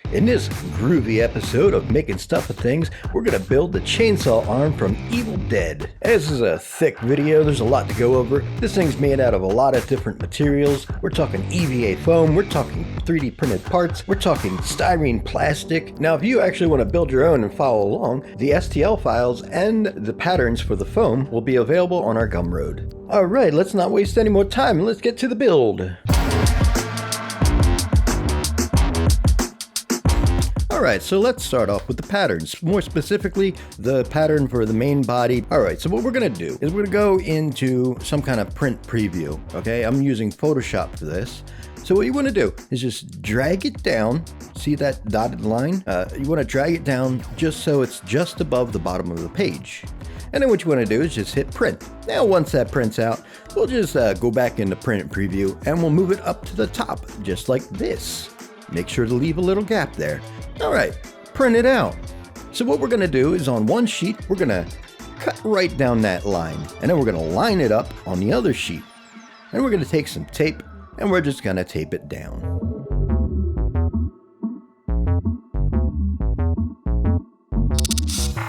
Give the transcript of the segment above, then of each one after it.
In this groovy episode of Making Stuff with Things, we're going to build the chainsaw arm from Evil Dead. This is a thick video, there's a lot to go over. This thing's made out of a lot of different materials. We're talking EVA foam, we're talking 3D printed parts, we're talking styrene plastic. Now if you actually want to build your own and follow along, the STL files and the patterns for the foam will be available on our Gumroad. Alright, let's not waste any more time and let's get to the build. Alright, so let's start off with the patterns, more specifically the pattern for the main body. Alright, so what we're going to do is we're going to go into some kind of print preview, okay? I'm using Photoshop for this. So what you want to do is just drag it down, see that dotted line? You want to drag it down just so it's just above the bottom of the page. And then what you want to do is just hit print. Now once that prints out, we'll just go back into print preview and we'll move it up to the top, just like this. Make sure to leave a little gap there. All right, print it out. So what we're gonna do is on one sheet, we're gonna cut right down that line, and then we're gonna line it up on the other sheet. And we're gonna take some tape, and we're just gonna tape it down.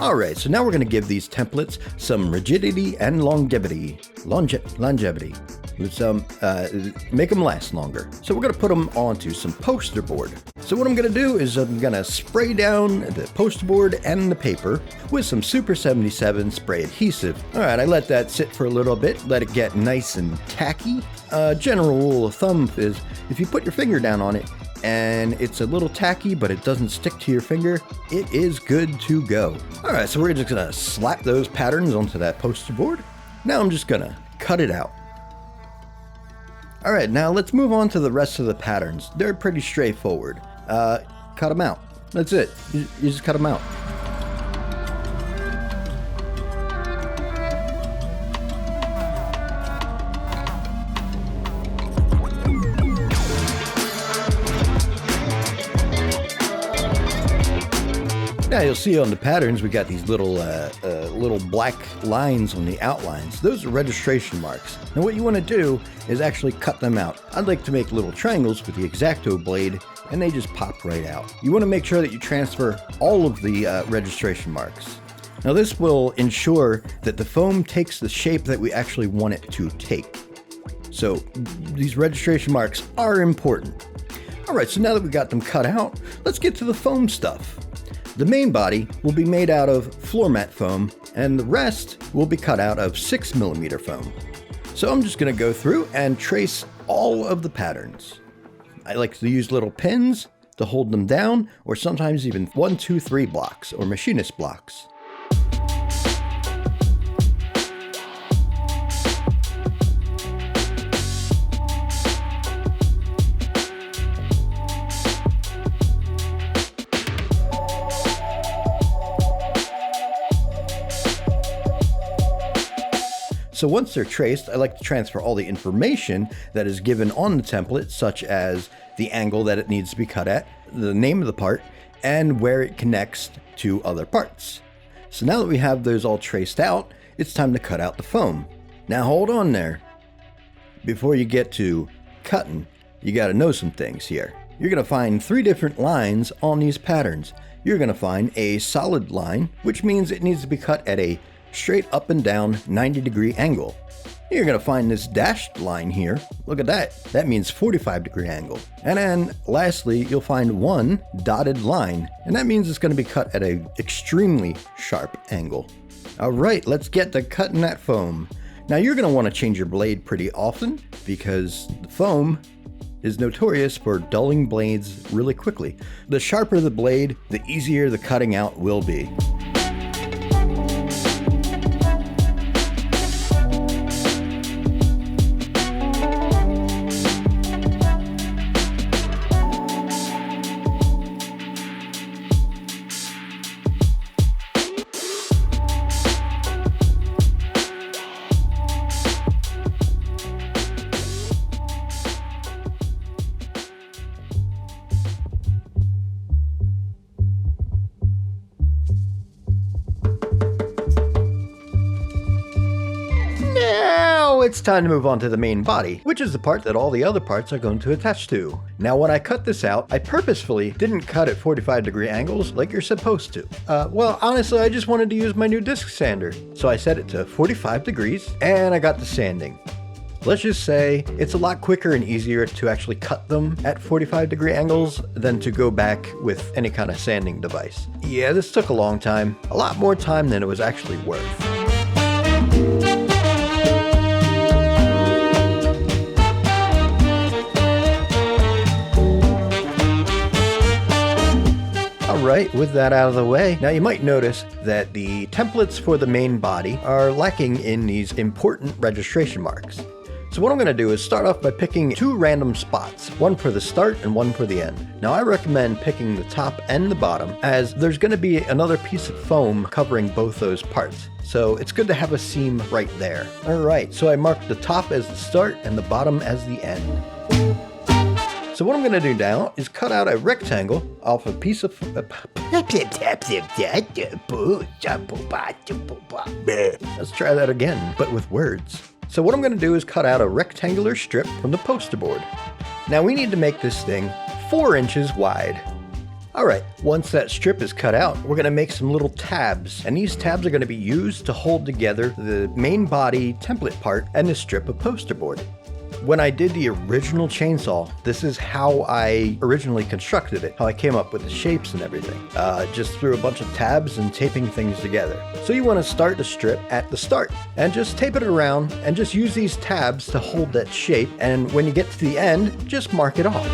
All right, so now we're gonna give these templates some rigidity and longevity. Longevity. Let's make them last longer. So we're gonna put them onto some poster board. So what I'm gonna do is I'm gonna spray down the poster board and the paper with some Super 77 spray adhesive. All right, I let that sit for a little bit, let it get nice and tacky. General rule of thumb is if you put your finger down on it and it's a little tacky, but it doesn't stick to your finger, it is good to go. All right, so we're just gonna slap those patterns onto that poster board. Now I'm just gonna cut it out. All right, now let's move on to the rest of the patterns. They're pretty straightforward. Cut them out. That's it. You just cut them out. Now you'll see on the patterns we got these little black lines on the outlines. Those are registration marks. Now what you want to do is actually cut them out. I'd like to make little triangles with the X-Acto blade and they just pop right out. You want to make sure that you transfer all of the registration marks. Now this will ensure that the foam takes the shape that we actually want it to take. So these registration marks are important. All right, so now that we got them cut out, let's get to the foam stuff. The main body will be made out of floor mat foam and the rest will be cut out of 6mm foam. So I'm just going to go through and trace all of the patterns. I like to use little pins to hold them down, or sometimes even 1, 2, 3 blocks or machinist blocks. So once they're traced, I like to transfer all the information that is given on the template, such as the angle that it needs to be cut at, the name of the part, and where it connects to other parts. So now that we have those all traced out, it's time to cut out the foam. Now hold on there. Before you get to cutting, you gotta know some things here. You're gonna find 3 different lines on these patterns. You're gonna find a solid line, which means it needs to be cut at a straight up and down 90-degree angle. You're going to find this dashed line here. Look at that. That means 45-degree angle. And then lastly, you'll find one dotted line, and that means it's going to be cut at an extremely sharp angle. All right, let's get to cutting that foam. Now you're going to want to change your blade pretty often because the foam is notorious for dulling blades really quickly. The sharper the blade, the easier the cutting out will be. it's time to move on to the main body, which is the part that all the other parts are going to attach to. Now when I cut this out, I purposefully didn't cut at 45-degree angles like you're supposed to. Well, honestly, I just wanted to use my new disc sander. So I set it to 45 degrees and I got the sanding. Let's just say it's a lot quicker and easier to actually cut them at 45-degree angles than to go back with any kind of sanding device. Yeah, this took a long time, a lot more time than it was actually worth. Alright, with that out of the way, now you might notice that the templates for the main body are lacking in these important registration marks. So what I'm going to do is start off by picking two random spots, one for the start and one for the end. Now I recommend picking the top and the bottom, as there's going to be another piece of foam covering both those parts. So it's good to have a seam right there. Alright, so I marked the top as the start and the bottom as the end. So what I'm going to do now is cut out a rectangle off a piece of... Let's try that again, but with words. So what I'm going to do is cut out a rectangular strip from the poster board. Now we need to make this thing 4 inches wide. Alright, once that strip is cut out, we're going to make some little tabs, and these tabs are going to be used to hold together the main body template part and the strip of poster board. When I did the original chainsaw, this is how I originally constructed it, how I came up with the shapes and everything. Just through a bunch of tabs and taping things together. So you want to start the strip at the start and just tape it around and just use these tabs to hold that shape, and when you get to the end, just mark it off.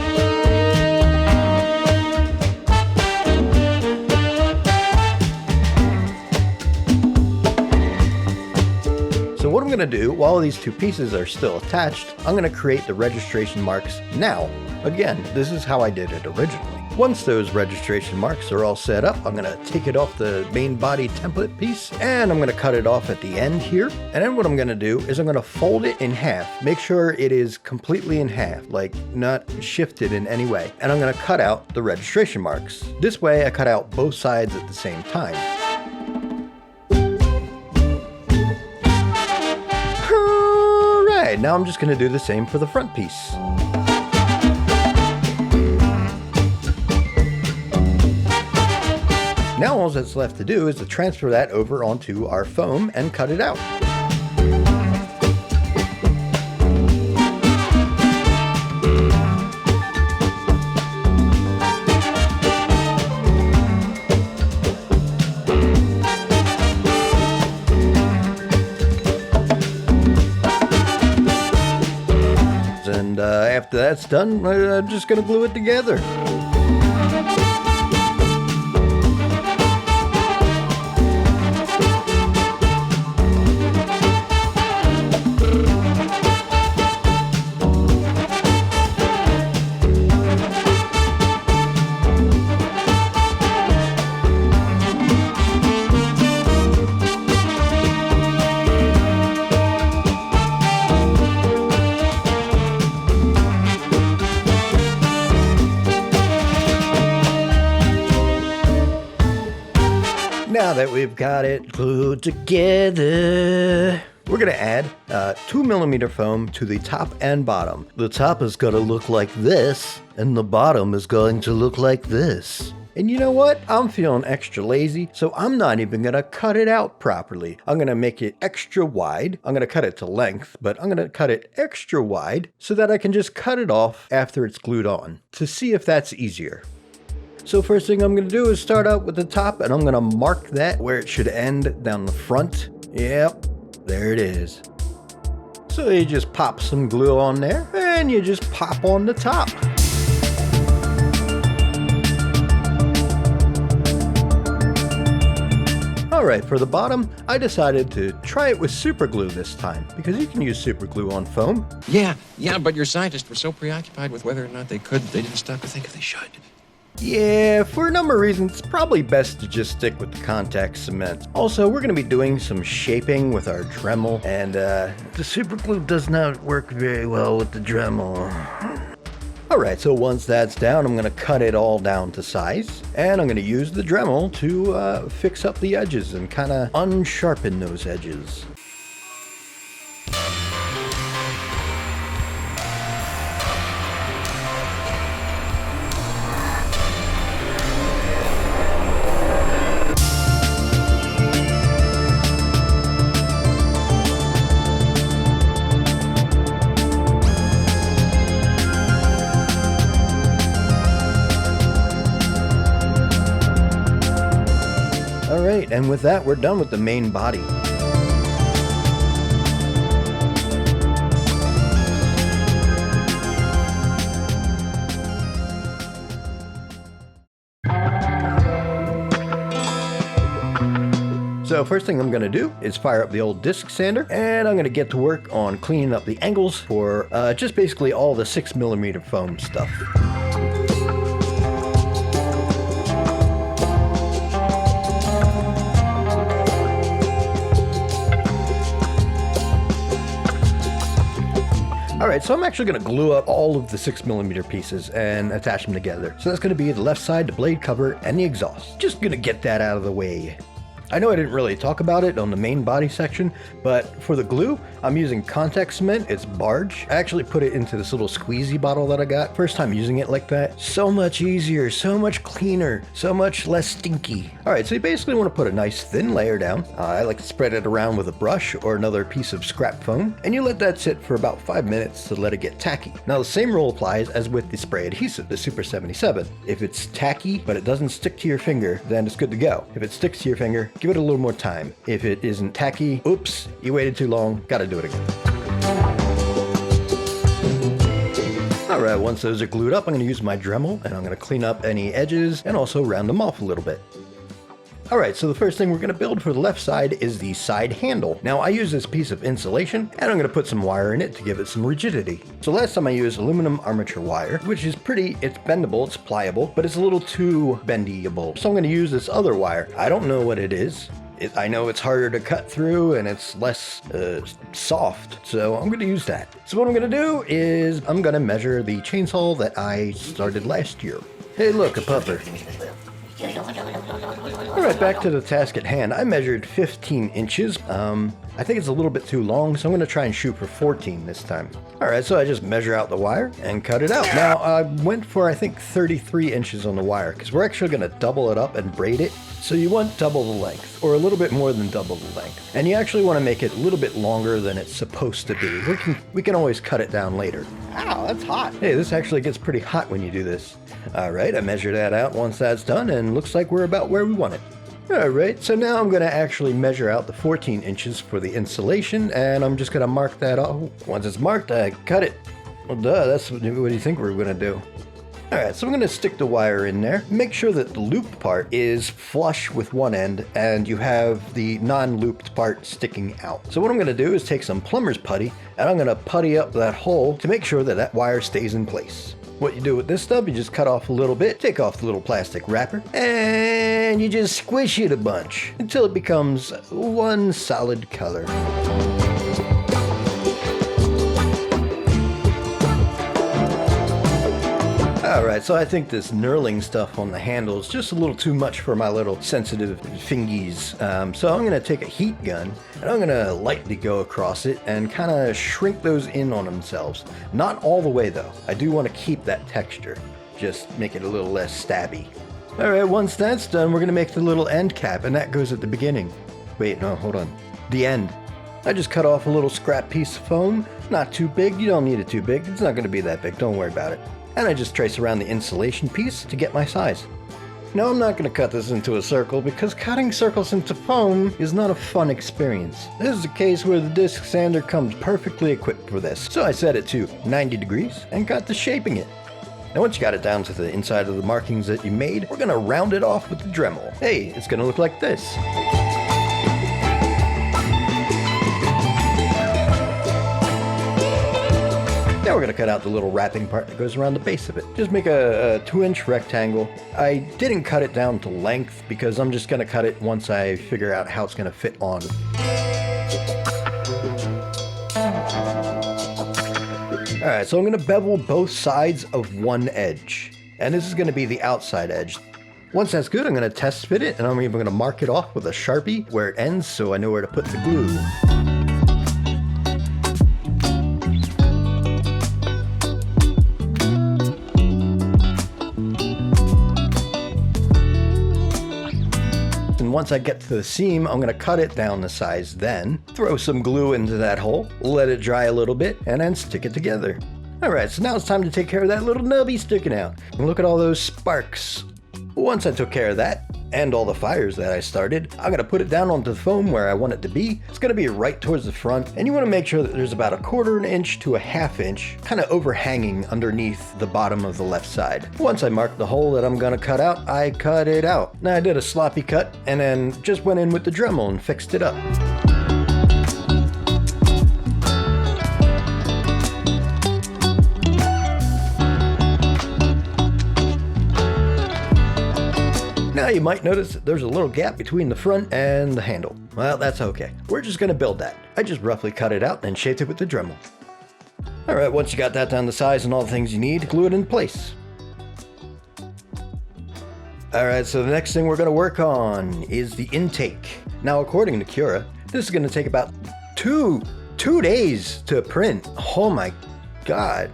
So what I'm going to do, while these two pieces are still attached, I'm going to create the registration marks now. Again, this is how I did it originally. Once those registration marks are all set up, I'm going to take it off the main body template piece, and I'm going to cut it off at the end here. And then what I'm going to do is I'm going to fold it in half. Make sure it is completely in half, like not shifted in any way. And I'm going to cut out the registration marks. This way I cut out both sides at the same time. Now I'm just going to do the same for the front piece. Now all that's left to do is to transfer that over onto our foam and cut it out. And after that's done, I'm just going to glue it together. Now that we've got it glued together, we're going to add 2mm foam to the top and bottom. The top is going to look like this, and the bottom is going to look like this. And you know what? I'm feeling extra lazy, so I'm not even going to cut it out properly. I'm going to make it extra wide. I'm going to cut it to length, but I'm going to cut it extra wide so that I can just cut it off after it's glued on to see if that's easier. So first thing I'm going to do is start out with the top, and I'm going to mark that where it should end down the front. Yep, there it is. So you just pop some glue on there, and you just pop on the top. Alright, for the bottom, I decided to try it with super glue this time, because you can use super glue on foam. Yeah, but your scientists were so preoccupied with whether or not they could, they didn't stop to think if they should. Yeah, for a number of reasons, it's probably best to just stick with the contact cement. Also, we're going to be doing some shaping with our Dremel, and the super glue does not work very well with the Dremel. Alright, so once that's down, I'm going to cut it all down to size, and I'm going to use the Dremel to fix up the edges and kind of unsharpen those edges. All right, and with that, we're done with the main body. So first thing I'm going to do is fire up the old disc sander, and I'm going to get to work on cleaning up the angles for just basically all the 6mm foam stuff. Alright, so I'm actually going to glue up all of the 6mm pieces and attach them together. So that's going to be the left side, the blade cover, and the exhaust. Just going to get that out of the way. I know I didn't really talk about it on the main body section, but for the glue, I'm using contact cement. It's Barge. I actually put it into this little squeezy bottle that I got. First time using it like that. So much easier, so much cleaner, so much less stinky. All right, so you basically want to put a nice thin layer down. I like to spread it around with a brush or another piece of scrap foam, and you let that sit for about 5 minutes to let it get tacky. Now the same rule applies as with the spray adhesive, the Super 77. If it's tacky, but it doesn't stick to your finger, then it's good to go. If it sticks to your finger, give it a little more time. If it isn't tacky, oops, you waited too long, gotta do it again. Alright, once those are glued up, I'm going to use my Dremel and I'm going to clean up any edges and also round them off a little bit. Alright, so the first thing we're going to build for the left side is the side handle. Now I use this piece of insulation and I'm going to put some wire in it to give it some rigidity. So last time I used aluminum armature wire, which is it's bendable, it's pliable, but it's a little too bendyable. So I'm going to use this other wire. I don't know what it is. I know it's harder to cut through and it's less soft, so I'm going to use that. So what I'm going to do is I'm going to measure the chainsaw that I started last year. Hey look, a puffer. Alright, back to the task at hand. I measured 15 inches. I think it's a little bit too long, so I'm going to try and shoot for 14 this time. Alright, so I just measure out the wire and cut it out. Now, I went for, I think, 33 inches on the wire, because we're actually going to double it up and braid it. So you want double the length, or a little bit more than double the length. And you actually want to make it a little bit longer than it's supposed to be. We can always cut it down later. Ow, that's hot. Hey, this actually gets pretty hot when you do this. Alright, I measured that out once that's done, and looks like we're about where we want it. Alright, so now I'm going to actually measure out the 14 inches for the insulation, and I'm just going to mark that off. Once it's marked, I cut it. Well, duh, that's what do you think we're going to do? Alright, so I'm going to stick the wire in there. Make sure that the looped part is flush with one end and you have the non-looped part sticking out. So what I'm going to do is take some plumber's putty and I'm going to putty up that hole to make sure that that wire stays in place. What you do with this stuff, you just cut off a little bit, take off the little plastic wrapper, and you just squish it a bunch until it becomes one solid color. Alright, so I think this knurling stuff on the handle is just a little too much for my little sensitive fingies. So I'm going to take a heat gun and I'm going to lightly go across it and kind of shrink those in on themselves. Not all the way though. I do want to keep that texture. Just make it a little less stabby. Alright, once that's done, we're going to make the little end cap, and that goes at the beginning. Wait, no, hold on. The end. I just cut off a little scrap piece of foam. Not too big. You don't need it too big. It's not going to be that big. Don't worry about it. And I just trace around the insulation piece to get my size. Now I'm not going to cut this into a circle because cutting circles into foam is not a fun experience. This is a case where the disc sander comes perfectly equipped for this. So I set it to 90 degrees and got to shaping it. Now once you got it down to the inside of the markings that you made, we're going to round it off with the Dremel. Hey, it's going to look like this. Now we're going to cut out the little wrapping part that goes around the base of it. Just make a 2-inch rectangle. I didn't cut it down to length because I'm just going to cut it once I figure out how it's going to fit on. Alright, so I'm going to bevel both sides of one edge. And this is going to be the outside edge. Once that's good, I'm going to test fit it, and I'm even going to mark it off with a Sharpie where it ends so I know where to put the glue. Once I get to the seam, I'm going to cut it down the size, then throw some glue into that hole, let it dry a little bit, and then stick it together. Alright, so now it's time to take care of that little nubby sticking out. And look at all those sparks. Once I took care of that, and all the fires that I started, I'm going to put it down onto the foam where I want it to be. It's going to be right towards the front, and you want to make sure that there's about 1/4 inch to 1/2 inch kind of overhanging underneath the bottom of the left side. Once I marked the hole that I'm going to cut out, I cut it out. Now I did a sloppy cut and then just went in with the Dremel and fixed it up. Now you might notice that there's a little gap between the front and the handle. Well, that's okay. We're just going to build that. I just roughly cut it out and shaped it with the Dremel. Alright, once you got that down to size and all the things you need, glue it in place. Alright, so the next thing we're going to work on is the intake. Now according to Cura, this is going to take about two days to print. Oh my god.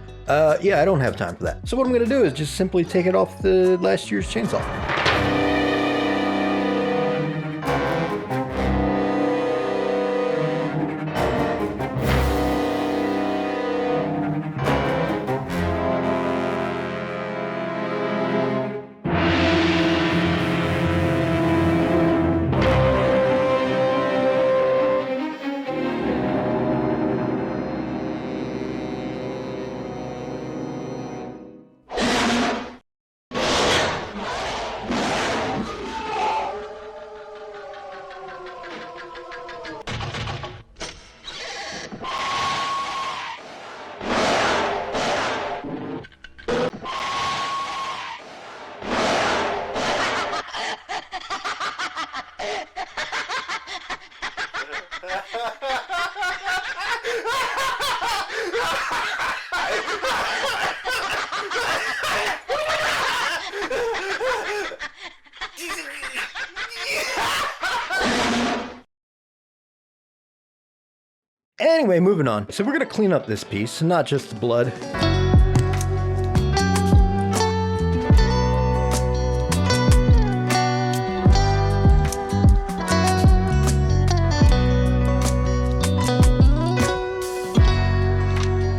Yeah, I don't have time for that. So what I'm going to do is just simply take it off the last year's chainsaw. Anyway, moving on. So we're going to clean up this piece, not just the blood.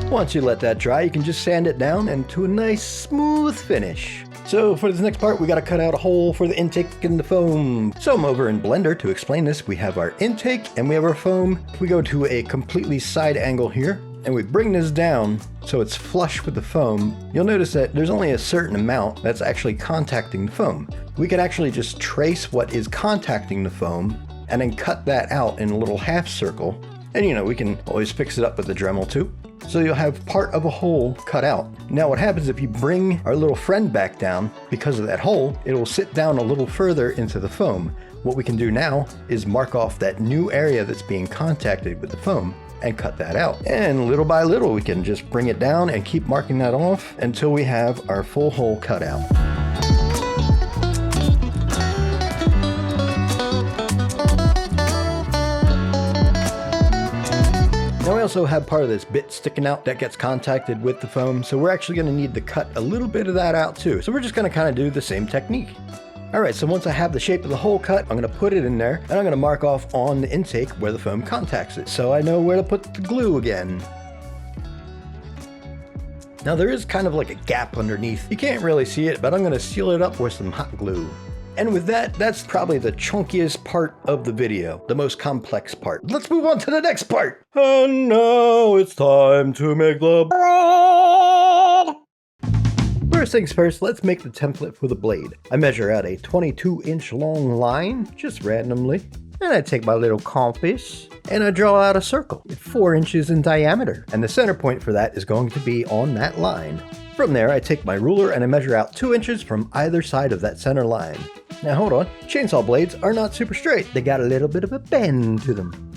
Once you let that dry, you can just sand it down and to a nice smooth finish. So for this next part, we got to cut out a hole for the intake and the foam. So I'm over in Blender to explain this. We have our intake and we have our foam. We go to a completely side angle here and we bring this down so it's flush with the foam. You'll notice that there's only a certain amount that's actually contacting the foam. We could actually just trace what is contacting the foam and then cut that out in a little half circle. And you know, we can always fix it up with the Dremel too. So you'll have part of a hole cut out. Now what happens if you bring our little friend back down, because of that hole, it will sit down a little further into the foam. What we can do now is mark off that new area that's being contacted with the foam and cut that out. And little by little, we can just bring it down and keep marking that off until we have our full hole cut out. Now we also have part of this bit sticking out that gets contacted with the foam, so we're actually going to need to cut a little bit of that out too. So we're just going to kind of do the same technique. Alright, so once I have the shape of the hole cut, I'm going to put it in there, and I'm going to mark off on the intake where the foam contacts it, so I know where to put the glue again. Now there is kind of like a gap underneath. You can't really see it, but I'm going to seal it up with some hot glue. And with that, that's probably the chunkiest part of the video, the most complex part. Let's move on to the next part. And now it's time to make the blade. First things first, let's make the template for the blade. I measure out a 22-inch long line, just randomly. And I take my little compass and I draw out a circle, 4 inches in diameter. And the center point for that is going to be on that line. From there, I take my ruler and I measure out 2 inches from either side of that center line. Now hold on, chainsaw blades are not super straight. They got a little bit of a bend to them.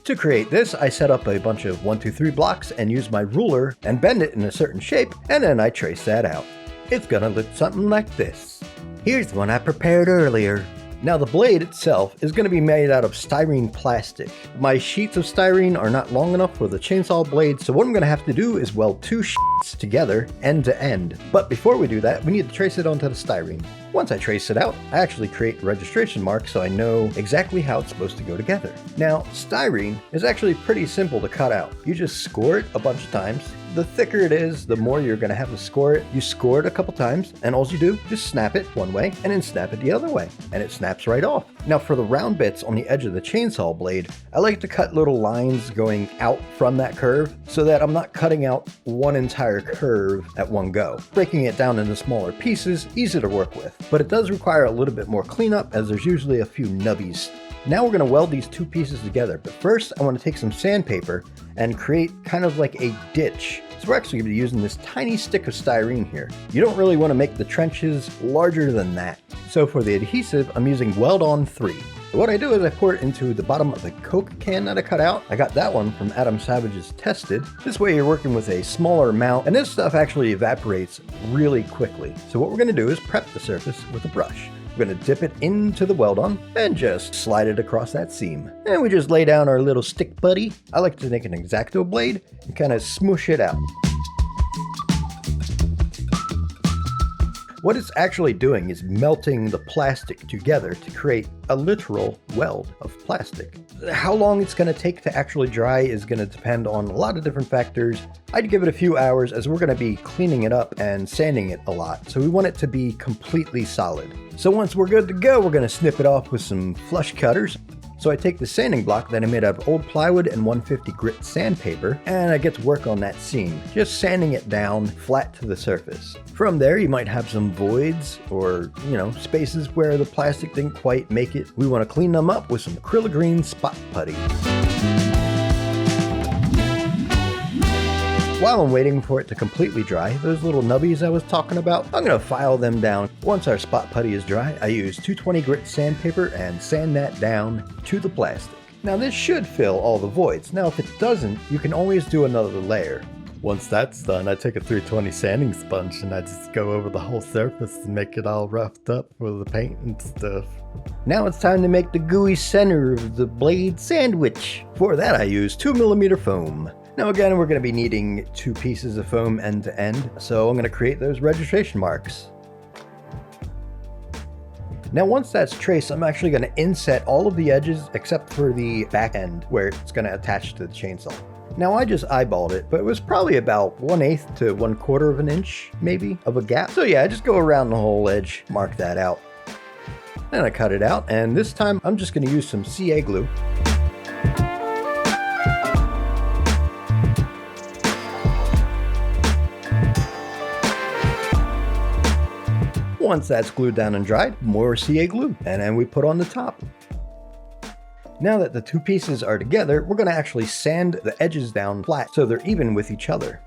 To create this, I set up a bunch of 1, 2, 3 blocks and use my ruler and bend it in a certain shape, and then I trace that out. It's gonna look something like this. Here's one I prepared earlier. Now the blade itself is going to be made out of styrene plastic. My sheets of styrene are not long enough for the chainsaw blade, so what I'm going to have to do is weld 2 sheets together end to end. But before we do that, we need to trace it onto the styrene. Once I trace it out, I actually create registration marks so I know exactly how it's supposed to go together. Now, styrene is actually pretty simple to cut out. You just score it a bunch of times, The thicker it is, the more you're gonna have to score it. You score it a couple times, and all you do is snap it one way and then snap it the other way, and it snaps right off. Now for the round bits on the edge of the chainsaw blade, I like to cut little lines going out from that curve so that I'm not cutting out one entire curve at one go. Breaking it down into smaller pieces, easy to work with, but it does require a little bit more cleanup as there's usually a few nubbies. Now we're going to weld these two pieces together, but first I want to take some sandpaper and create kind of like a ditch. So we're actually going to be using this tiny stick of styrene here. You don't really want to make the trenches larger than that. So for the adhesive, I'm using Weld On 3. What I do is I pour it into the bottom of the Coke can that I cut out. I got that one from Adam Savage's Tested. This way you're working with a smaller amount, and this stuff actually evaporates really quickly. So what we're going to do is prep the surface with a brush. We're going to dip it into the weld on and just slide it across that seam. And we just lay down our little stick buddy. I like to take an X-Acto blade and kind of smoosh it out. What it's actually doing is melting the plastic together to create a literal weld of plastic. How long it's going to take to actually dry is going to depend on a lot of different factors. I'd give it a few hours as we're going to be cleaning it up and sanding it a lot, so we want it to be completely solid. So once we're good to go, we're going to snip it off with some flush cutters. So I take the sanding block that I made out of old plywood and 150 grit sandpaper, and I get to work on that seam, just sanding it down flat to the surface. From there, you might have some voids or, spaces where the plastic didn't quite make it. We want to clean them up with some acrylic green spot putty. While I'm waiting for it to completely dry, those little nubbies I was talking about, I'm going to file them down. Once our spot putty is dry, I use 220 grit sandpaper and sand that down to the plastic. Now this should fill all the voids. Now if it doesn't, you can always do another layer. Once that's done, I take a 320 sanding sponge and I just go over the whole surface and make it all roughed up with the paint and stuff. Now it's time to make the gooey center of the blade sandwich. For that I use 2mm foam. Now again, we're going to be needing 2 pieces of foam end to end, so I'm going to create those registration marks. Now once that's traced, I'm actually going to inset all of the edges except for the back end where it's going to attach to the chainsaw. Now I just eyeballed it, but it was probably about 1/8 to 1/4 of an inch, maybe, of a gap. So yeah, I just go around the whole edge, mark that out. Then I cut it out, and this time I'm just going to use some CA glue. Once that's glued down and dried, more CA glue, and then we put on the top. Now that the 2 pieces are together, we're going to actually sand the edges down flat so they're even with each other.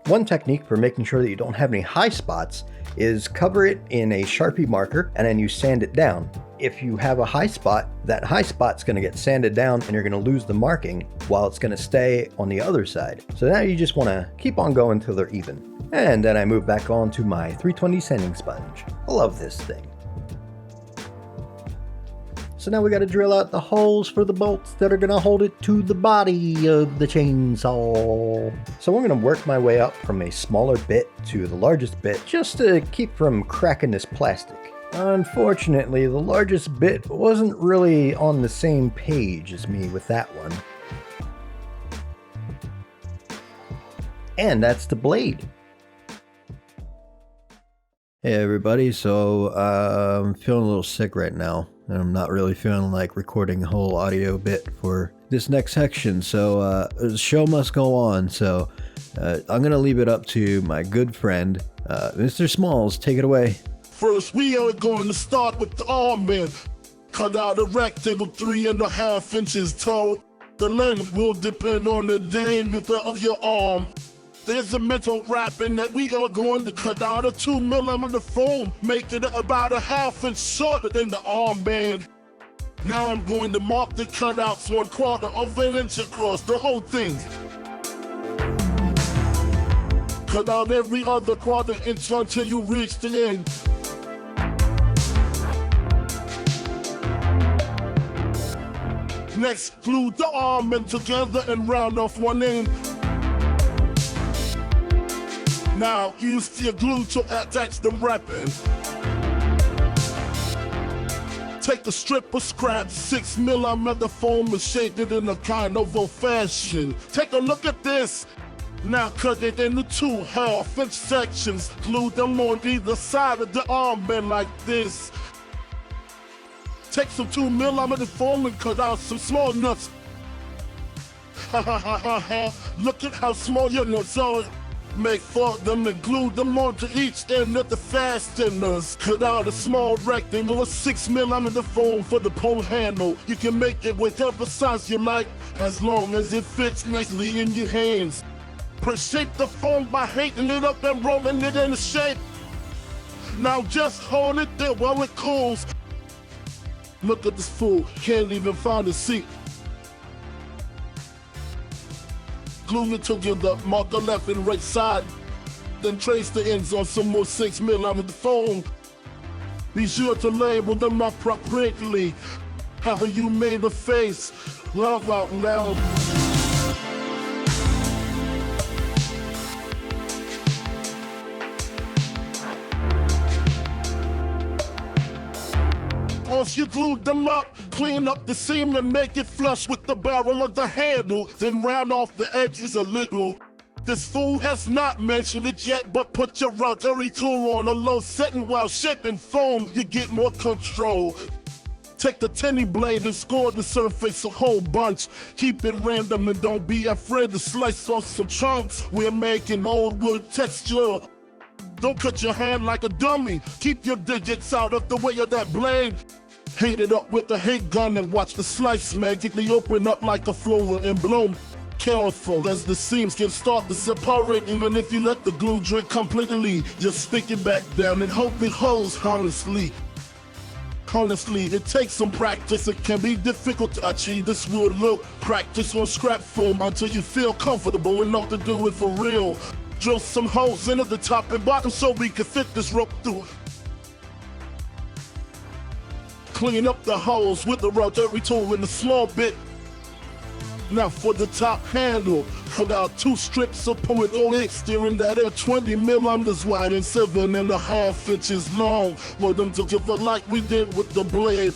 One technique for making sure that you don't have any high spots is cover it in a Sharpie marker and then you sand it down. If you have a high spot, that high spot's going to get sanded down and you're going to lose the marking while it's going to stay on the other side. So now you just want to keep on going until they're even. And then I move back on to my 320 sanding sponge. I love this thing. So now we got to drill out the holes for the bolts that are going to hold it to the body of the chainsaw. So I'm going to work my way up from a smaller bit to the largest bit just to keep from cracking this plastic. Unfortunately, the largest bit wasn't really on the same page as me with that one. And that's the blade. Hey everybody, so I'm feeling a little sick right now, and I'm not really feeling like recording a whole audio bit for this next section, so the show must go on, so I'm going to leave it up to my good friend, Mr. Smalls. Take it away. First, we are going to start with the arm band. Cut out a rectangle 3.5 inches tall. The length will depend on the diameter of your arm. There's a metal wrapping that we are going to cut out a 2mm foam, making it about 1/2 inch shorter than the armband. Now I'm going to mark the cutouts 1/4 of an inch across the whole thing. Cut out every other 1/4 inch until you reach the end. Next, glue the arm end together and round off one end. Now, use your glue to attach the wrapping. Take the strip of scrap, 6 millimeter foam and shape it in a kind of old fashion. Take a look at this. Now cut it into 2 half-inch sections. Glue them on either side of the armband like this. Take some 2 millimeter foam and cut out some small nuts. Ha ha ha ha ha. Look at how small your nuts are. Make 4 of them and glue them onto each end of the fasteners. Cut out a small rectangle of 6 millimeter foam for the pole handle. You can make it whatever size you like, as long as it fits nicely in your hands. Pre-shape the foam by heating it up and rolling it into shape. Now just hold it there while it cools. Look at this fool, can't even find a seat. Glue it together, mark the left and right side. Then trace the ends on some more 6 millimeter foam. Be sure to label them appropriately. How you made a face, laugh out loud. Once you glued them up, clean up the seam and make it flush with the barrel of the handle, then round off the edges a little. This fool has not mentioned it yet, but put your rotary tool on a low setting while shaping foam, you get more control. Take the tinny blade and score the surface a whole bunch. Keep it random and don't be afraid to slice off some chunks. We're making old wood texture. Don't cut your hand like a dummy. Keep your digits out of the way of that blade. Heat it up with the heat gun and watch the slice magically open up like a flower and bloom. Careful as the seams can start to separate, even if you let the glue dry completely. Just stick it back down and hope it holds honestly. Honestly, it takes some practice. It can be difficult to achieve this wood look. Practice on scrap foam until you feel comfortable enough to do it for real. Drill some holes into the top and bottom so we can fit this rope through. Clean up the holes with the rotary tool in a small bit. Now for the top handle, cut out 2 strips of .08 steering that are 20 millimeters wide and 7.5 inches long. For them to give a like we did with the blade.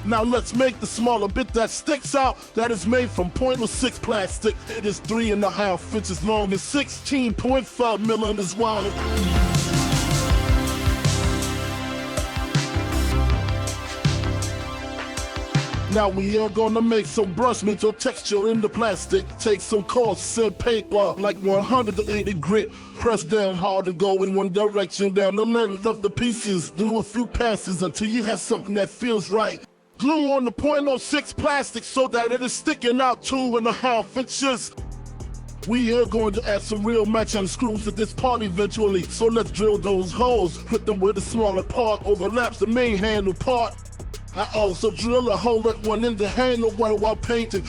Now let's make the smaller bit that sticks out. That is made from .06 plastic. It is 3.5 inches long and 16.5 millimeters wide. Now we are gonna make some brush metal texture in the plastic. Take some coarse sandpaper, like 180 grit. Press down hard and go in one direction down the length of the pieces. Do a few passes until you have something that feels right. Glue on the .06 plastic so that it is sticking out 2.5 inches. We are going to add some real matching screws to this part eventually. So let's drill those holes. Put them where the smaller part overlaps the main handle part. I also drill a hole at one in the handle while painting.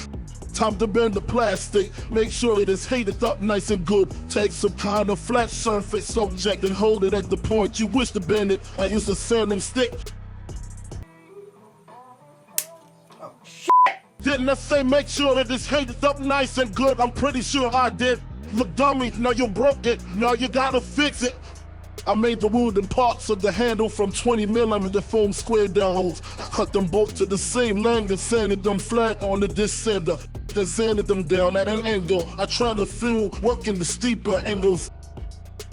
Time to bend the plastic. Make sure it is heated up nice and good. Take some kind of flat surface object and hold it at the point you wish to bend it. I use a sanding stick. Oh, shit. Didn't I say make sure it is heated up nice and good? I'm pretty sure I did. Look dummy, now you broke it. Now you gotta fix it. I made the wooden parts of the handle from 20 millimeter foam square dowels. Cut them both to the same length and sanded them flat on the disc sander. Then sanded them down at an angle. I try to feel working the steeper angles.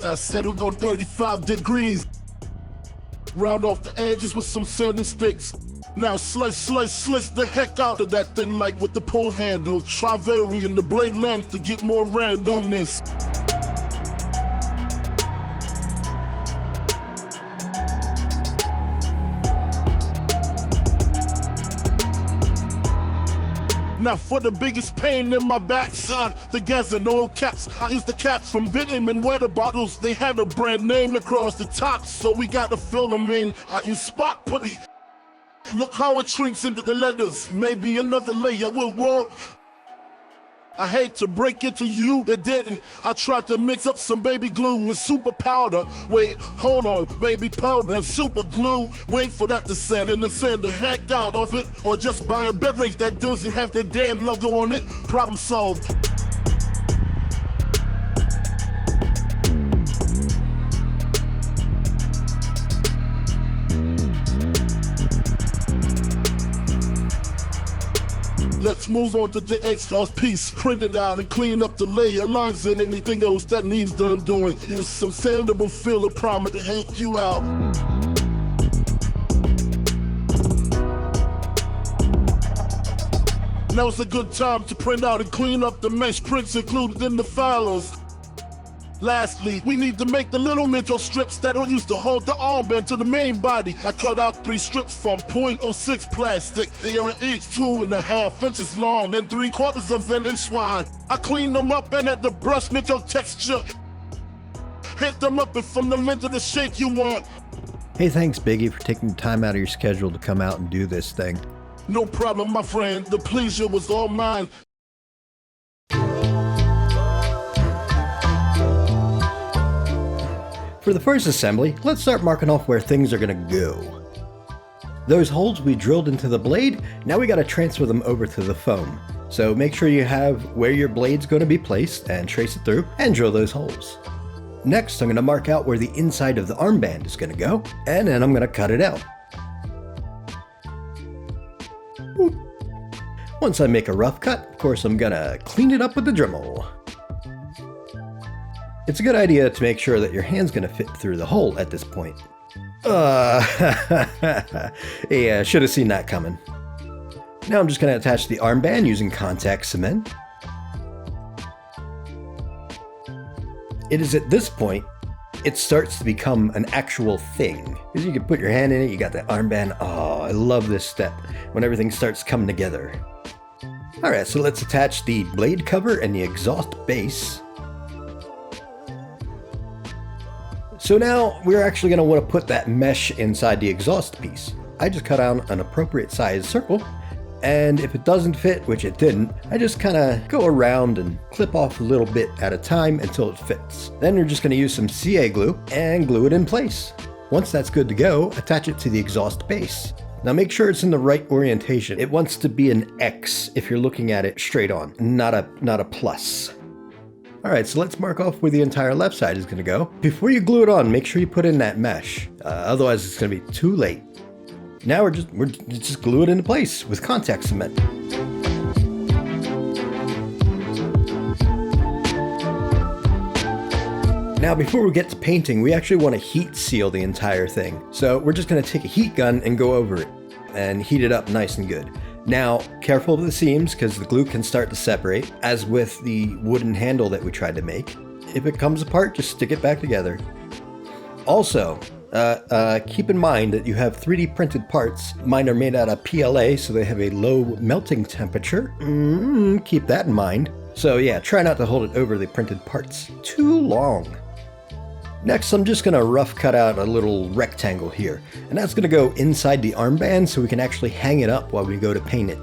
I settled on 35 degrees. Round off the edges with some sanding sticks. Now slice the heck out of that thing like with the pull handle. Try varying the blade length to get more randomness. Now for the biggest pain in my backside, the Gazanoil caps. I use the caps from vitamin water bottles. They have a brand name across the top, so we gotta fill them in. I use spot putty. Look how it shrinks into the letters. Maybe another layer will work. I hate to break it to you, it didn't. I tried to mix up some baby glue with super powder. Wait, hold on, baby powder and super glue. Wait for that to sand and then sand the heck out of it. Or just buy a beverage that doesn't have the damn logo on it. Problem solved. Let's move on to the exhaust piece. Print it out and clean up the layer lines and anything else that needs done doing. Use some sandable filler primer to help you out. Now's a good time to print out and clean up the mesh prints included in the filers. Lastly, we need to make the little metal strips that'll use to hold the armband to the main body. I cut out 3 strips from .06 plastic. They are each 2.5 inches long and 3/4 of an inch wide. I clean them up and add the brushed metal texture. Hit them up and from them into the shape you want. Hey, thanks, Biggie, for taking time out of your schedule to come out and do this thing. No problem, my friend. The pleasure was all mine. For the first assembly, let's start marking off where things are going to go. Those holes we drilled into the blade, now we got to transfer them over to the foam. So make sure you have where your blade's going to be placed and trace it through and drill those holes. Next, I'm going to mark out where the inside of the armband is going to go, and then I'm going to cut it out. Boop. Once I make a rough cut, of course I'm going to clean it up with the Dremel. It's a good idea to make sure that your hand's going to fit through the hole at this point. Yeah, should have seen that coming. Now I'm just going to attach the armband using contact cement. It is at this point it starts to become an actual thing. Because you can put your hand in it, you got the armband. Oh, I love this step when everything starts coming together. Alright, so let's attach the blade cover and the exhaust base. So now we're actually going to want to put that mesh inside the exhaust piece. I just cut out an appropriate size circle, and if it doesn't fit, which it didn't, I just kind of go around and clip off a little bit at a time until it fits. Then you're just going to use some CA glue and glue it in place. Once that's good to go, attach it to the exhaust base. Now make sure it's in the right orientation. It wants to be an X if you're looking at it straight on, not a plus. Alright, so let's mark off where the entire left side is going to go. Before you glue it on, make sure you put in that mesh. Otherwise it's going to be too late. Now we're just glue it into place with contact cement. Now before we get to painting, we actually want to heat seal the entire thing. So we're just going to take a heat gun and go over it and heat it up nice and good. Now, careful of the seams because the glue can start to separate, as with the wooden handle that we tried to make. If it comes apart, just stick it back together. Also, keep in mind that you have 3D printed parts. Mine are made out of PLA, so they have a low melting temperature. Keep that in mind. So yeah, try not to hold it over the printed parts too long. Next, I'm just going to rough cut out a little rectangle here, and that's going to go inside the armband so we can actually hang it up while we go to paint it.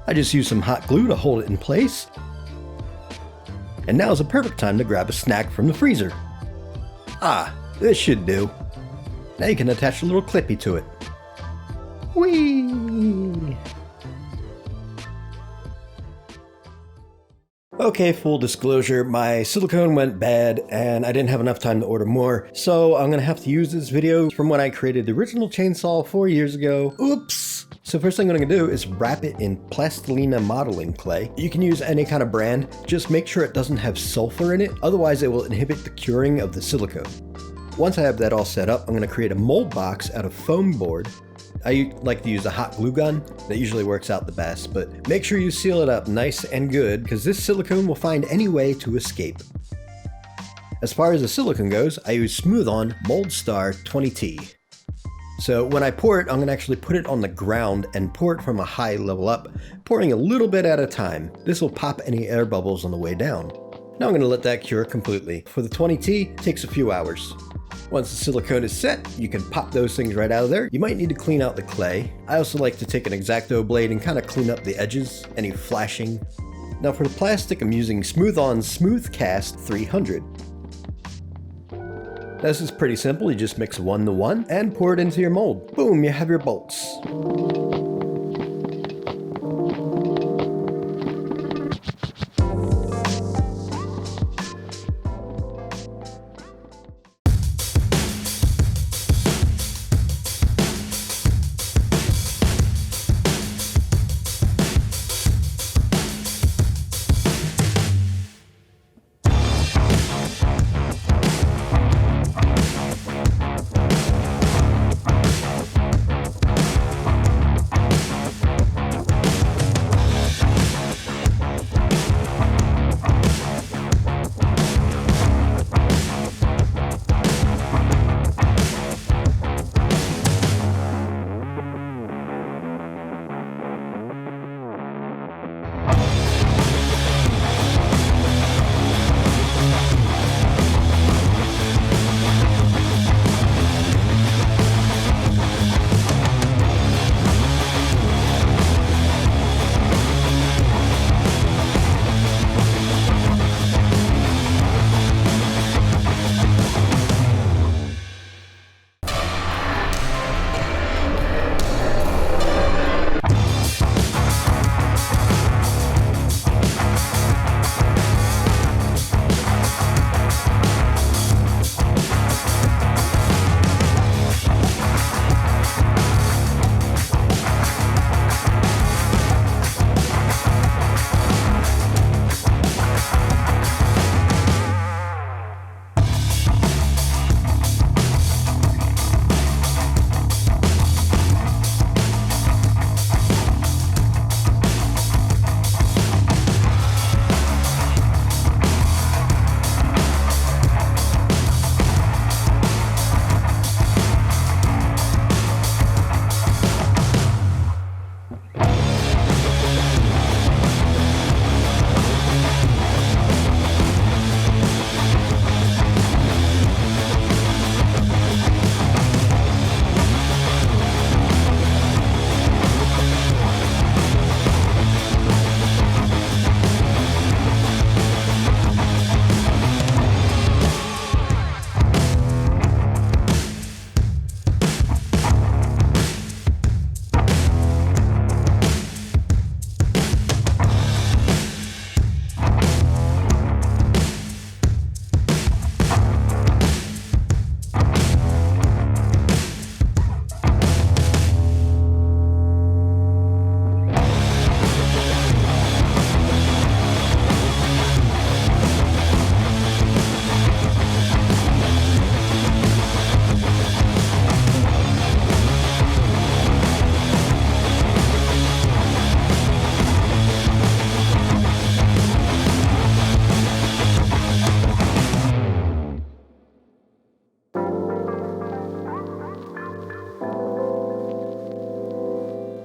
I just use some hot glue to hold it in place. And now is a perfect time to grab a snack from the freezer. Ah, this should do. Now you can attach a little clippy to it. Whee! Okay, full disclosure, my silicone went bad and I didn't have enough time to order more, so I'm gonna have to use this video from when I created the original chainsaw 4 years ago. Oops! So first thing I'm gonna do is wrap it in plastilina modeling clay. You can use any kind of brand, just make sure it doesn't have sulfur in it, otherwise it will inhibit the curing of the silicone. Once I have that all set up, I'm gonna create a mold box out of foam board. I like to use a hot glue gun. That usually works out the best, but make sure you seal it up nice and good because this silicone will find any way to escape. As far as the silicone goes, I use Smooth On Mold Star 20T. So when I pour it, I'm going to actually put it on the ground and pour it from a high level up, pouring a little bit at a time. This will pop any air bubbles on the way down. Now I'm going to let that cure completely. For the 20T, it takes a few hours. Once the silicone is set, you can pop those things right out of there. You might need to clean out the clay. I also like to take an X-Acto blade and kind of clean up the edges, any flashing. Now for the plastic, I'm using Smooth On Smooth Cast 300. This is pretty simple. You just mix 1 to 1 and pour it into your mold. Boom, you have your bolts.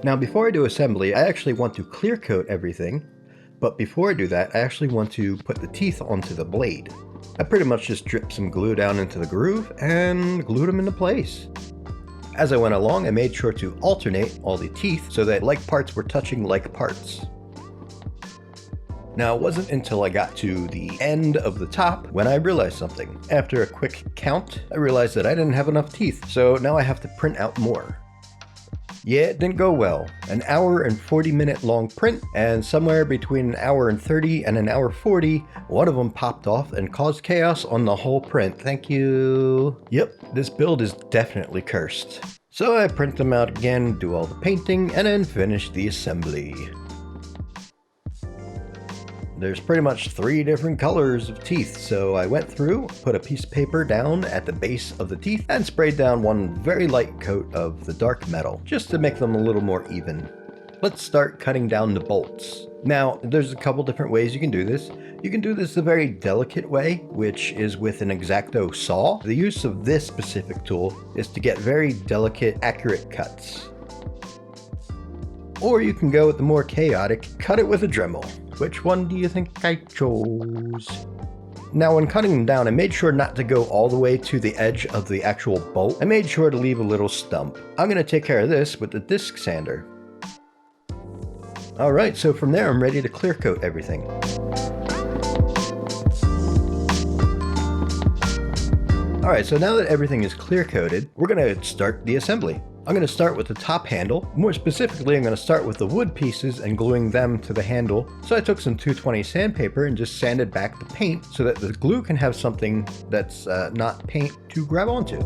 Now before I do assembly, I actually want to clear coat everything, but before I do that, I actually want to put the teeth onto the blade. I pretty much just dripped some glue down into the groove and glued them into place. As I went along, I made sure to alternate all the teeth so that like parts were touching like parts. Now, it wasn't until I got to the end of the top when I realized something. After a quick count, I realized that I didn't have enough teeth, so now I have to print out more. Yeah, it didn't go well. An hour and 40-minute long print, and somewhere between an hour and 30 and an hour 40, one of them popped off and caused chaos on the whole print. Thank you. Yep, this build is definitely cursed. So I print them out again, do all the painting, and then finish the assembly. There's pretty much 3 different colors of teeth, so I went through, put a piece of paper down at the base of the teeth, and sprayed down one very light coat of the dark metal, just to make them a little more even. Let's start cutting down the bolts. Now, there's a couple different ways you can do this. You can do this a very delicate way, which is with an X-Acto saw. The use of this specific tool is to get very delicate, accurate cuts. Or you can go with the more chaotic, cut it with a Dremel. Which one do you think I chose? Now when cutting them down, I made sure not to go all the way to the edge of the actual bolt. I made sure to leave a little stump. I'm going to take care of this with the disc sander. Alright, so from there I'm ready to clear coat everything. Alright, so now that everything is clear coated, we're going to start the assembly. I'm going to start with the top handle. More specifically, I'm going to start with the wood pieces and gluing them to the handle. So I took some 220 sandpaper and just sanded back the paint so that the glue can have something that's not paint to grab onto.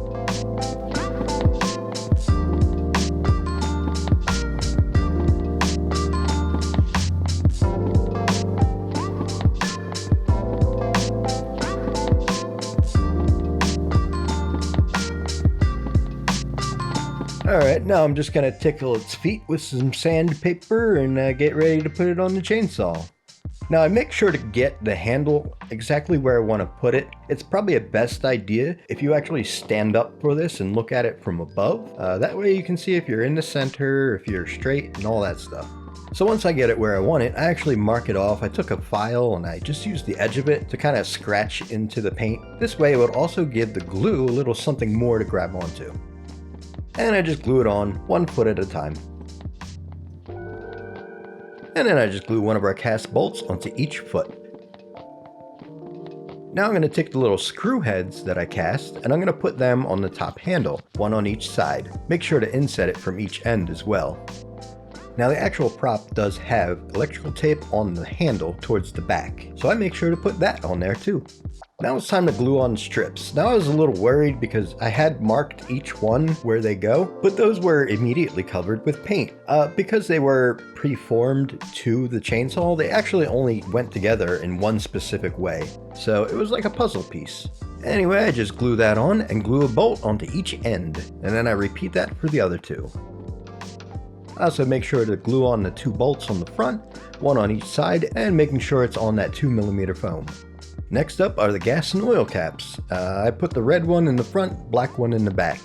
Alright, now I'm just going to tickle its feet with some sandpaper and get ready to put it on the chainsaw. Now I make sure to get the handle exactly where I want to put it. It's probably a best idea if you actually stand up for this and look at it from above. That way you can see if you're in the center, if you're straight, and all that stuff. So once I get it where I want it, I actually mark it off. I took a file and I just used the edge of it to kind of scratch into the paint. This way it would also give the glue a little something more to grab onto. And I just glue it on, 1 foot at a time. And then I just glue one of our cast bolts onto each foot. Now I'm going to take the little screw heads that I cast and I'm going to put them on the top handle, 1 on each side. Make sure to inset it from each end as well. Now the actual prop does have electrical tape on the handle towards the back, so I make sure to put that on there too. Now it's time to glue on strips. Now I was a little worried because I had marked each one where they go, but those were immediately covered with paint. Because they were preformed to the chainsaw, they actually only went together in one specific way. So it was like a puzzle piece. Anyway, I just glue that on and glue a bolt onto each end, and then I repeat that for the other 2. I also make sure to glue on the 2 bolts on the front, 1 on each side, and making sure it's on that 2mm foam. Next up are the gas and oil caps. I put the red one in the front, black one in the back.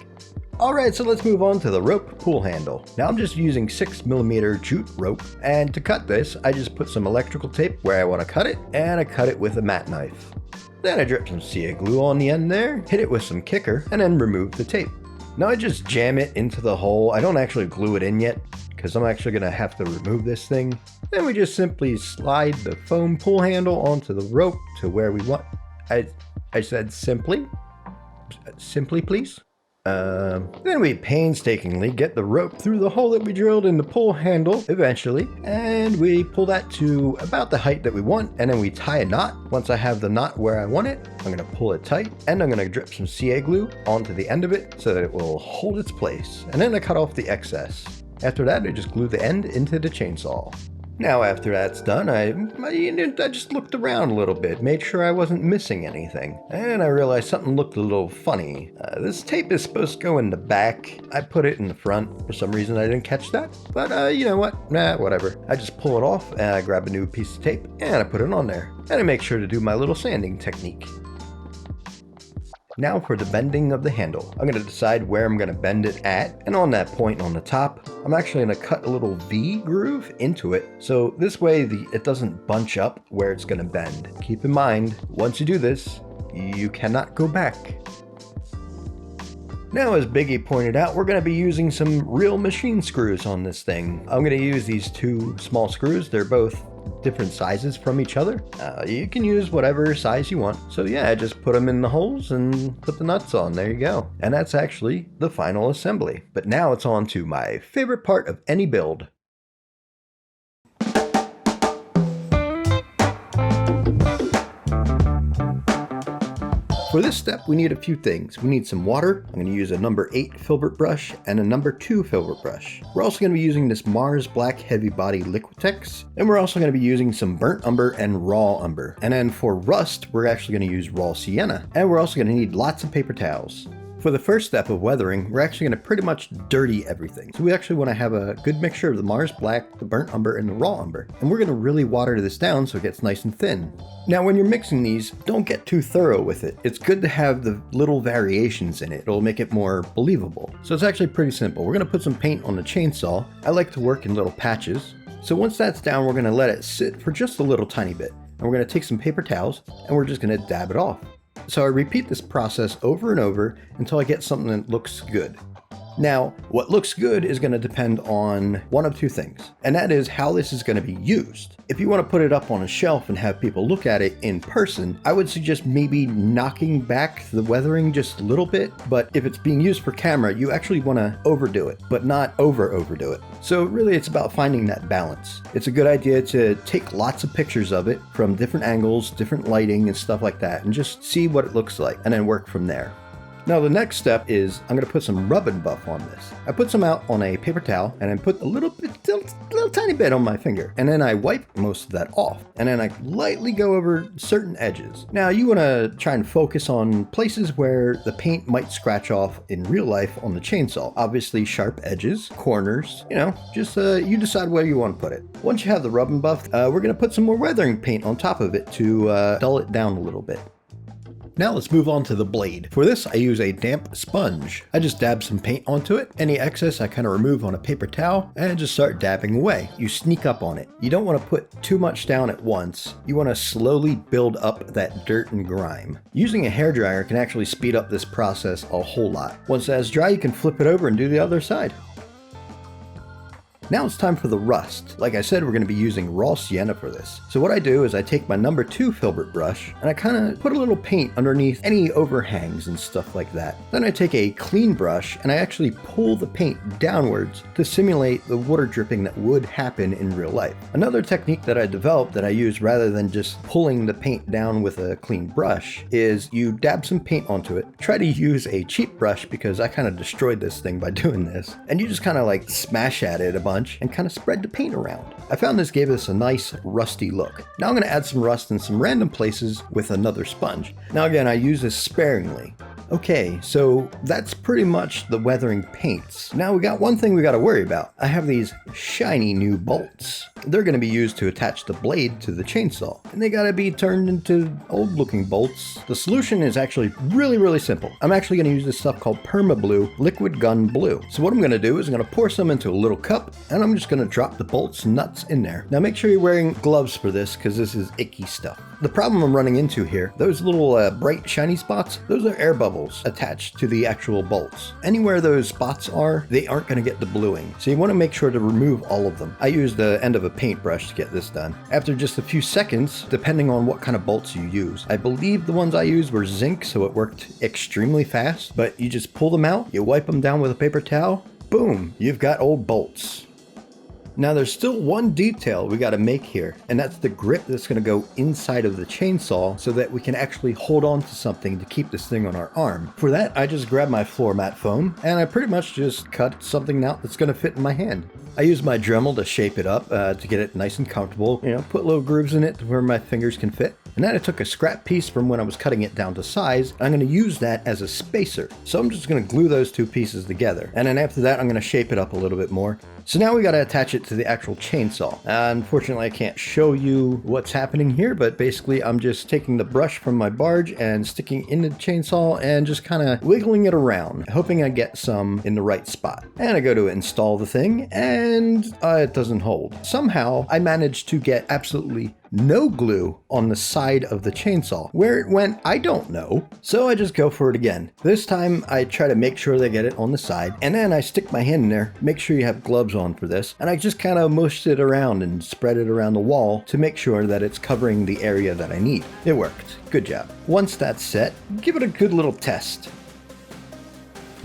Alright, so let's move on to the rope pull handle. Now I'm just using 6mm jute rope, and to cut this, I just put some electrical tape where I want to cut it, and I cut it with a mat knife. Then I drip some CA glue on the end there, hit it with some kicker, and then remove the tape. Now I just jam it into the hole. I don't actually glue it in yet, because I'm actually going to have to remove this thing. Then we just simply slide the foam pull handle onto the rope to where we want. I said simply. Simply, please. Then we painstakingly get the rope through the hole that we drilled in the pull handle eventually, and we pull that to about the height that we want, and then we tie a knot. Once I have the knot where I want it, I'm going to pull it tight, and I'm going to drip some CA glue onto the end of it so that it will hold its place, and then I cut off the excess. After that, I just glue the end into the chainsaw. Now after that's done, I just looked around a little bit, made sure I wasn't missing anything, and I realized something looked a little funny. This tape is supposed to go in the back. I put it in the front. For some reason I didn't catch that, but you know what? Nah, whatever. I just pull it off, and I grab a new piece of tape, and I put it on there. And I make sure to do my little sanding technique. Now for the bending of the handle. I'm going to decide where I'm going to bend it at, and on that point on the top, I'm actually going to cut a little V groove into it, so this way it doesn't bunch up where it's going to bend. Keep in mind, once you do this, you cannot go back. Now, as Biggie pointed out, we're going to be using some real machine screws on this thing. I'm going to use these 2 small screws. They're both different sizes from each other. You can use whatever size you want. So yeah, just put them in the holes and put the nuts on. There you go. And that's actually the final assembly. But now it's on to my favorite part of any build. For this step, we need a few things. We need some water. I'm going to use a number 8 filbert brush and a number 2 filbert brush. We're also going to be using this Mars Black Heavy Body Liquitex. And we're also going to be using some burnt umber and raw umber. And then for rust, we're actually going to use raw sienna. And we're also going to need lots of paper towels. For the first step of weathering, we're actually going to pretty much dirty everything. So we actually want to have a good mixture of the Mars Black, the burnt umber, and the raw umber. And we're going to really water this down so it gets nice and thin. Now when you're mixing these, don't get too thorough with it. It's good to have the little variations in it. It'll make it more believable. So it's actually pretty simple. We're going to put some paint on the chainsaw. I like to work in little patches. So once that's down, we're going to let it sit for just a little tiny bit. And we're going to take some paper towels and we're just going to dab it off. So I repeat this process over and over until I get something that looks good. Now, what looks good is going to depend on one of 2 things, and that is how this is going to be used. If you want to put it up on a shelf and have people look at it in person, I would suggest maybe knocking back the weathering just a little bit, but if it's being used for camera, you actually want to overdo it, but not overdo it. So really it's about finding that balance. It's a good idea to take lots of pictures of it from different angles, different lighting and stuff like that, and just see what it looks like, and then work from there. Now the next step is I'm going to put some rub and buff on this. I put some out on a paper towel and then put a little tiny bit on my finger. And then I wipe most of that off. And then I lightly go over certain edges. Now you want to try and focus on places where the paint might scratch off in real life on the chainsaw. Obviously sharp edges, corners, just you decide where you want to put it. Once you have the rub and buff, we're going to put some more weathering paint on top of it to dull it down a little bit. Now let's move on to the blade. For this, I use a damp sponge. I just dab some paint onto it. Any excess I kind of remove on a paper towel and just start dabbing away. You sneak up on it. You don't want to put too much down at once. You want to slowly build up that dirt and grime. Using a hairdryer can actually speed up this process a whole lot. Once that's dry, you can flip it over and do the other side. Now it's time for the rust. Like I said, we're going to be using raw sienna for this. So what I do is I take my number 2 filbert brush and I kind of put a little paint underneath any overhangs and stuff like that. Then I take a clean brush and I actually pull the paint downwards to simulate the water dripping that would happen in real life. Another technique that I developed that I use rather than just pulling the paint down with a clean brush is you dab some paint onto it. Try to use a cheap brush because I kind of destroyed this thing by doing this. And you just kind of like smash at it a bunch and kind of spread the paint around. I found this gave us a nice rusty look. Now I'm going to add some rust in some random places with another sponge. Now again, I use this sparingly. Okay, so that's pretty much the weathering paints. Now we got one thing we got to worry about. I have these shiny new bolts. They're going to be used to attach the blade to the chainsaw, and they got to be turned into old looking bolts. The solution is actually really simple. I'm actually going to use this stuff called Permablue Liquid Gun Blue. So what I'm going to do is I'm going to pour some into a little cup, and I'm just going to drop the bolts nuts in there. Now make sure you're wearing gloves for this because this is icky stuff. The problem I'm running into here, those little bright shiny spots, those are air bubbles attached to the actual bolts. Anywhere those spots are, they aren't going to get the bluing. So you want to make sure to remove all of them. I used the end of a paintbrush to get this done. After just a few seconds, depending on what kind of bolts you use. I believe the ones I used were zinc, so it worked extremely fast, but you just pull them out, you wipe them down with a paper towel, boom, you've got old bolts. Now there's still one detail we got to make here, and that's the grip that's going to go inside of the chainsaw so that we can actually hold on to something to keep this thing on our arm. For that, I just grabbed my floor mat foam and I pretty much just cut something out that's going to fit in my hand. I use my Dremel to shape it up to get it nice and comfortable, put little grooves in it to where my fingers can fit. And then I took a scrap piece from when I was cutting it down to size. I'm going to use that as a spacer. So I'm just going to glue those two pieces together. And then after that, I'm going to shape it up a little bit more. So now we got to attach it to the actual chainsaw. Unfortunately, I can't show you what's happening here, but basically I'm just taking the brush from my barge and sticking in the chainsaw and just kind of wiggling it around, hoping I get some in the right spot. And I go to install the thing and it doesn't hold. Somehow I managed to get absolutely no glue on the side of the chainsaw. Where it went, I don't know. So I just go for it again. This time I try to make sure they get it on the side, and then I stick my hand in there. Make sure you have gloves on for this. And I just kind of mushed it around and spread it around the wall to make sure that it's covering the area that I need. It worked. Good job. Once that's set, give it a good little test.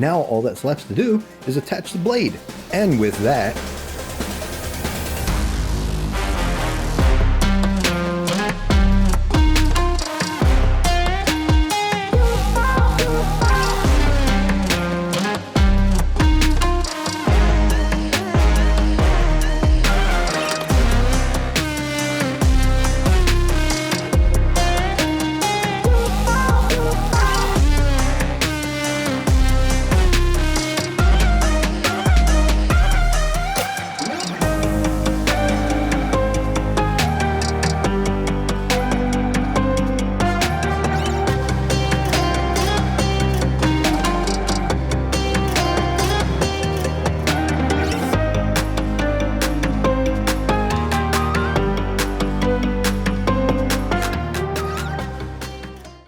Now all that's left to do is attach the blade. And with that,